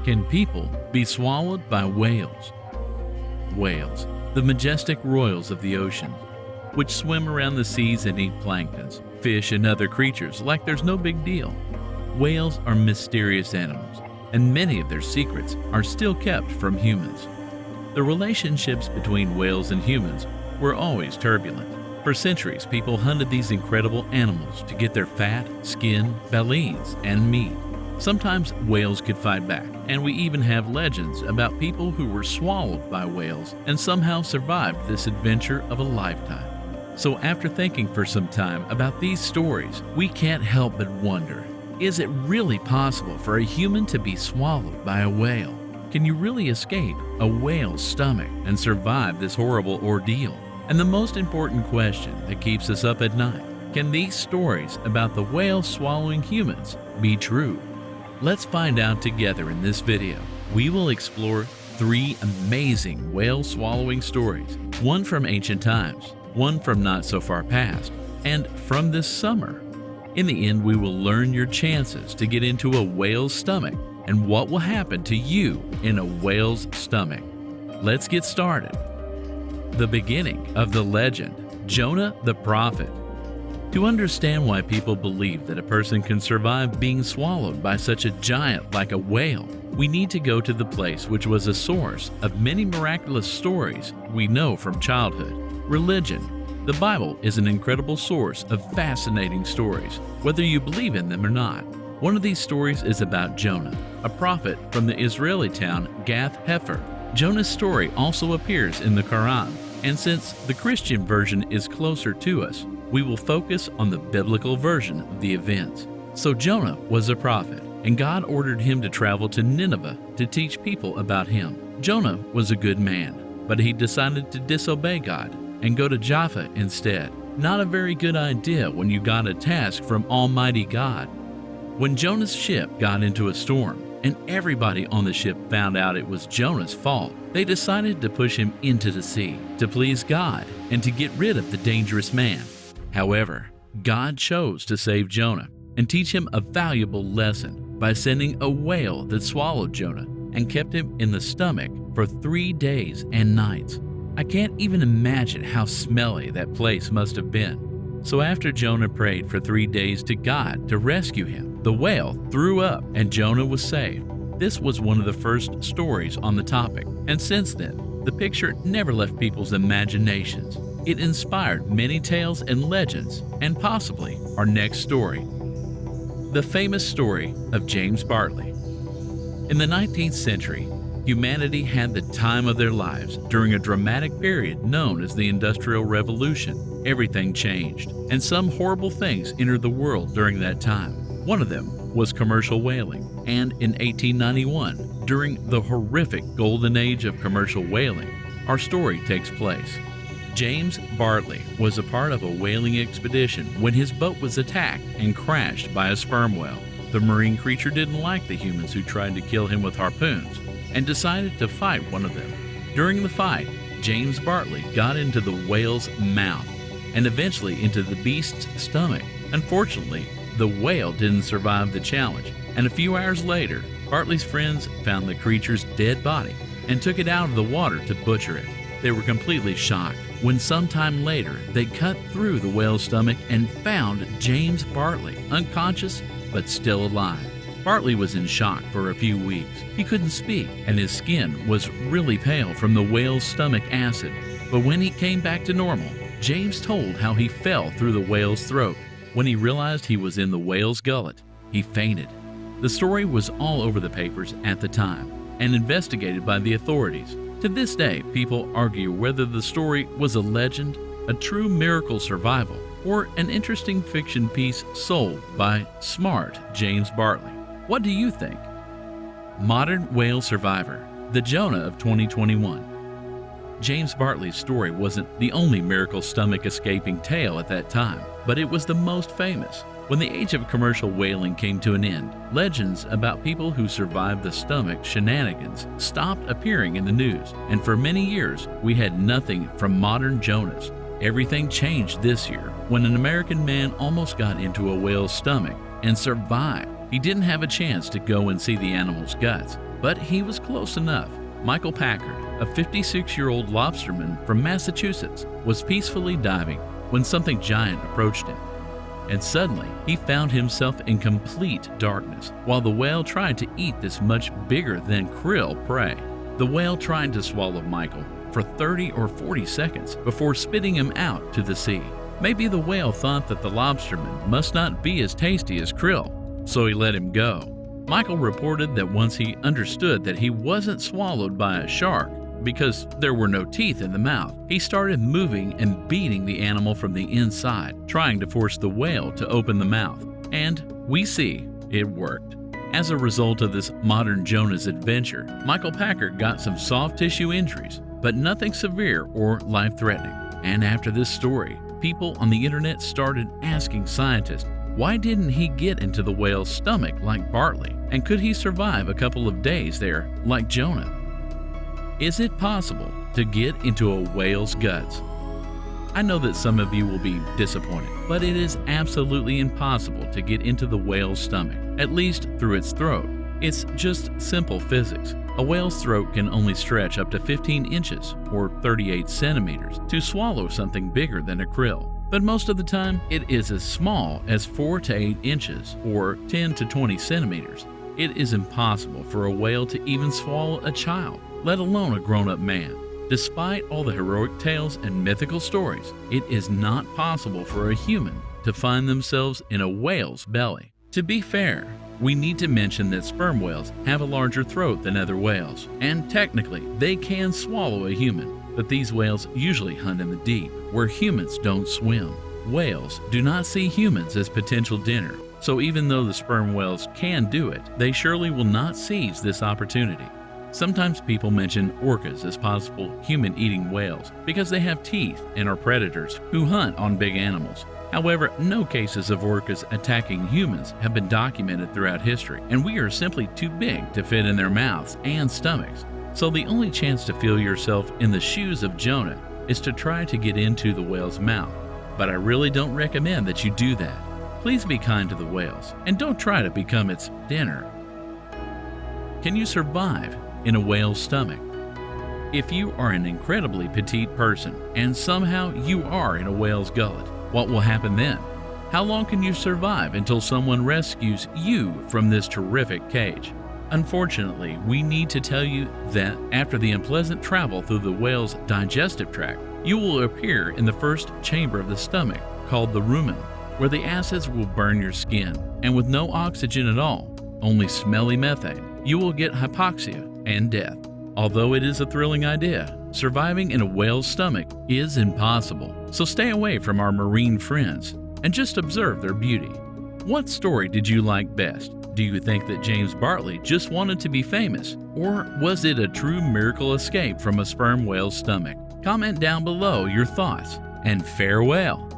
Can people be swallowed by whales? Whales, the majestic royals of the ocean, which swim around the seas and eat planktons, fish, and other creatures like there's no big deal. Whales are mysterious animals, and many of their secrets are still kept from humans. The relationships between whales and humans were always turbulent. For centuries, people hunted these incredible animals to get their fat, skin, baleen, and meat. Sometimes whales could fight back, and we even have legends about people who were swallowed by whales and somehow survived this adventure of a lifetime. So after thinking for some time about these stories, we can't help but wonder, is it really possible for a human to be swallowed by a whale? Can you really escape a whale's stomach and survive this horrible ordeal? And the most important question that keeps us up at night, can these stories about the whale swallowing humans be true? Let's find out together in this video. We will explore 3 amazing whale swallowing stories, one from ancient times, one from not so far past, and from this summer. In the end, we will learn your chances to get into a whale's stomach and what will happen to you in a whale's stomach. Let's get started. The beginning of the legend, Jonah the Prophet. To understand why people believe that a person can survive being swallowed by such a giant like a whale, we need to go to the place which was a source of many miraculous stories we know from childhood, religion. The Bible is an incredible source of fascinating stories, whether you believe in them or not. One of these stories is about Jonah, a prophet from the Israeli town Gath-Hepher. Jonah's story also appears in the Quran, and since the Christian version is closer to us, we will focus on the biblical version of the events. So Jonah was a prophet, and God ordered him to travel to Nineveh to teach people about him. Jonah was a good man, but he decided to disobey God and go to Jaffa instead. Not a very good idea when you got a task from Almighty God. When Jonah's ship got into a storm, and everybody on the ship found out it was Jonah's fault, they decided to push him into the sea to please God and to get rid of the dangerous man. However, God chose to save Jonah and teach him a valuable lesson by sending a whale that swallowed Jonah and kept him in the stomach for 3 days and nights. I can't even imagine how smelly that place must have been. So after Jonah prayed for 3 days to God to rescue him, the whale threw up and Jonah was saved. This was one of the first stories on the topic, and since then, the picture never left people's imaginations. It inspired many tales and legends, and possibly our next story. The famous story of James Bartley. In the 19th century, humanity had the time of their lives during a dramatic period known as the Industrial Revolution. Everything changed, and some horrible things entered the world during that time. One of them was commercial whaling, and in 1891, during the horrific golden age of commercial whaling, our story takes place. James Bartley was a part of a whaling expedition when his boat was attacked and crashed by a sperm whale. The marine creature didn't like the humans who tried to kill him with harpoons and decided to fight one of them. During the fight, James Bartley got into the whale's mouth and eventually into the beast's stomach. Unfortunately, the whale didn't survive the challenge, and a few hours later, Bartley's friends found the creature's dead body and took it out of the water to butcher it. They were completely shocked when sometime later they cut through the whale's stomach and found James Bartley, unconscious but still alive. Bartley was in shock for a few weeks. He couldn't speak, and his skin was really pale from the whale's stomach acid. But when he came back to normal, James told how he fell through the whale's throat. When he realized he was in the whale's gullet, he fainted. The story was all over the papers at the time and investigated by the authorities. To this day, people argue whether the story was a legend, a true miracle survival, or an interesting fiction piece sold by smart James Bartley. What do you think? Modern whale survivor, the Jonah of 2021. James Bartley's story wasn't the only miracle stomach escaping tale at that time, but it was the most famous. When the age of commercial whaling came to an end, legends about people who survived the stomach shenanigans stopped appearing in the news, and for many years we had nothing from modern Jonahs. Everything changed this year when an American man almost got into a whale's stomach and survived. He didn't have a chance to go and see the animal's guts, but he was close enough. Michael Packard, a 56-year-old lobsterman from Massachusetts, was peacefully diving when something giant approached him. And suddenly, he found himself in complete darkness while the whale tried to eat this much bigger than krill prey. The whale tried to swallow Michael for 30 or 40 seconds before spitting him out to the sea. Maybe the whale thought that the lobsterman must not be as tasty as krill, so he let him go. Michael reported that once he understood that he wasn't swallowed by a shark because there were no teeth in the mouth, he started moving and beating the animal from the inside, trying to force the whale to open the mouth. And we see it worked. As a result of this modern Jonah's adventure, Michael Packard got some soft tissue injuries, but nothing severe or life-threatening. And after this story, people on the internet started asking scientists, why didn't he get into the whale's stomach like Bartley? And could he survive a couple of days there like Jonah? Is it possible to get into a whale's guts? I know that some of you will be disappointed, but it is absolutely impossible to get into the whale's stomach, at least through its throat. It's just simple physics. A whale's throat can only stretch up to 15 inches or 38 centimeters to swallow something bigger than a krill. But most of the time, it is as small as 4 to 8 inches or 10 to 20 centimeters. It is impossible for a whale to even swallow a child, let alone a grown-up man. Despite all the heroic tales and mythical stories, it is not possible for a human to find themselves in a whale's belly. To be fair, we need to mention that sperm whales have a larger throat than other whales, and technically they can swallow a human, but these whales usually hunt in the deep, where humans don't swim. Whales do not see humans as potential dinner, so even though the sperm whales can do it, they surely will not seize this opportunity. Sometimes people mention orcas as possible human-eating whales because they have teeth and are predators who hunt on big animals. However, no cases of orcas attacking humans have been documented throughout history, and we are simply too big to fit in their mouths and stomachs. So the only chance to feel yourself in the shoes of Jonah is to try to get into the whale's mouth. But I really don't recommend that you do that. Please be kind to the whales, and don't try to become its dinner. Can you survive in a whale's stomach? If you are an incredibly petite person and somehow you are in a whale's gullet, what will happen then? How long can you survive until someone rescues you from this terrific cage? Unfortunately, we need to tell you that after the unpleasant travel through the whale's digestive tract, you will appear in the first chamber of the stomach, called the rumen, where the acids will burn your skin, and with no oxygen at all, only smelly methane, you will get hypoxia and death. Although it is a thrilling idea, surviving in a whale's stomach is impossible, so stay away from our marine friends and just observe their beauty. What story did you like best? Do you think that James Bartley just wanted to be famous, or was it a true miracle escape from a sperm whale's stomach? Comment down below your thoughts, and farewell.